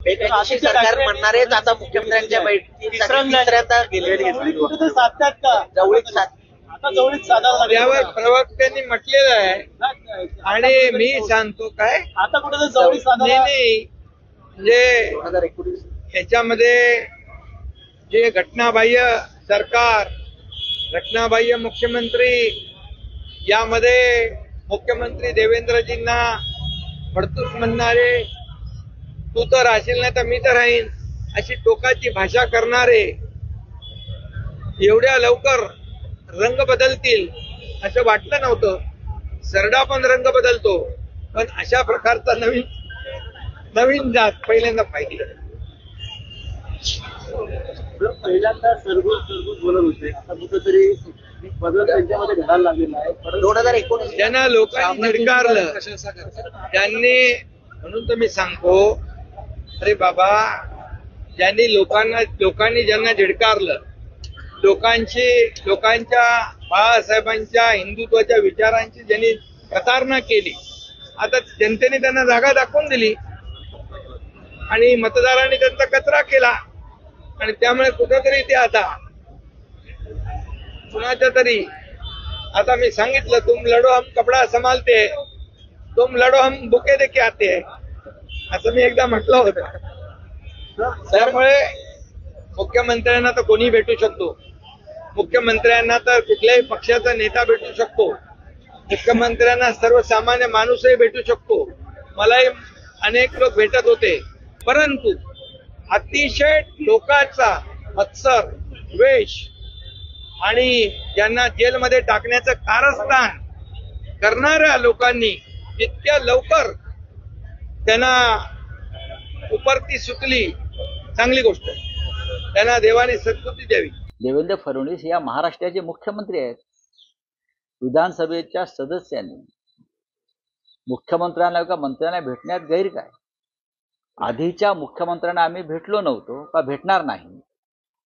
बेकायदेशीर सरकार म्हणणारेच आता मुख्यमंत्र्यांच्या तिसऱ्यांदा गेले साधतात का जवळीक आता जवळीक साधायला यावर प्रवक्त्यांनी म्हटलेलं आहे आणि मी सांगतो काय आता कुठे जवळीक साधायला नाही म्हणजे 2019 याच्यामध्ये जे घटनाबाह्य सरकार, घटनाबाह्य मुख्यमंत्री, यामध्ये मुख्यमंत्री देवेंद्रजींना फडतूस म्हणणारे, तू तर राहशील नाही तर मी तर राहीन अशी टोकाची भाषा करणारे एवढ्या लवकर रंग बदलतील असं वाटलं नव्हतं. सरडा पण रंग बदलतो, पण अशा प्रकारचा नवीन जात पहिल्यांदा पाहिजे. पहिल्यांदा सर्व बोलत होते, आता कुठेतरी बदल त्यांच्यामध्ये घडायला लागलेला आहे. 2019 त्यांना लोकांनी झिडकारलं, त्यांनी, म्हणून तर मी सांगतो, अरे बाबा, लोकांनी ज्यांना झिडकारलं, लोकांच्या बाळासाहेबांच्या हिंदुत्वाच्या विचारांची ज्यांनी प्रतारणा केली, आता जनतेने त्यांना जागा दाखवून दिली आणि मतदारांनी त्यांचा कचरा केला आणि त्यामुळे कुठेतरी ते आता कुणाच्या तरी, आता मी सांगितलं, तुम लढो हम कपडा संभालते, तुम लढो हम बुके देके आते, असं मी एकदा म्हटलं होतं. त्यामुळे मुख्यमंत्र्यांना तर कोणी भेटू शकतो, मुख्यमंत्र्यांना तर कुठल्याही पक्षाचा नेता भेटू शकतो, मुख्यमंत्र्यांना सर्वसामान्य माणूसही भेटू शकतो. मलाही अनेक लोक भेटत होते, परंतु अतिशय लोकांचा मत्सर, द्वेष आणि ज्यांना जेलमध्ये टाकण्याचं कारस्थान करणाऱ्या लोकांनी इतक्या लवकर त्यांना उपरती सुटली, चांगली गोष्ट. त्यांना देवाने सद्बुद्धी द्यावी. देवेंद्र फडणवीस या महाराष्ट्राचे मुख्यमंत्री आहेत. विधानसभेच्या सदस्यांनी मुख्यमंत्र्यांना किंवा मंत्र्यांना भेटण्यात गैर काय? आधीच्या मुख्यमंत्र्यांना आम्ही भेटलो नव्हतो का भेटणार नाही,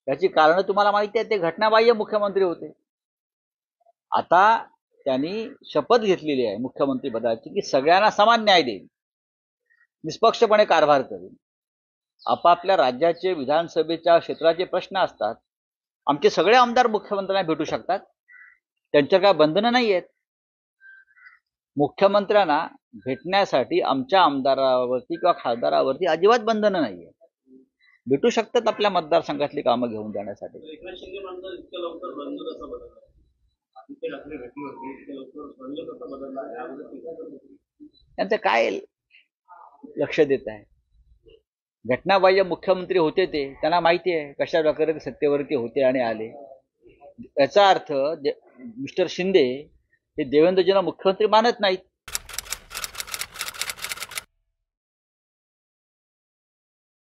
याची कारणं तुम्हाला माहिती आहे. ते घटनाबाह्य मुख्यमंत्री होते. आता त्यांनी शपथ घेतलेली आहे मुख्यमंत्री पदाची की सगळ्यांना समान न्याय देईल, निष्पक्षपणे कारभार करेल. आपापल्या राज्याचे विधानसभेच्या क्षेत्राचे प्रश्न असतात. आमचे सगळे आमदार मुख्यमंत्र्यांना भेटू शकतात, त्यांच्या काय बंधनं नाही आहेत. मुख्यमंत्र्यांना भेटण्यासाठी आमच्या आमदारावरती किंवा खासदारावरती अजिबात बंधनं नाही आहेत. भेटू शकतात आपल्या मतदारसंघातली कामं घेऊन जाण्यासाठी. त्यांचं काय लक्ष देत आहे? घटनाबाह्य मुख्यमंत्री होते ते, त्यांना माहिती आहे कशा प्रकारे सत्तेवरती होते आणि आले. याचा अर्थ मिस्टर शिंदे हे देवेंद्रजींना मुख्यमंत्री मानत नाहीत.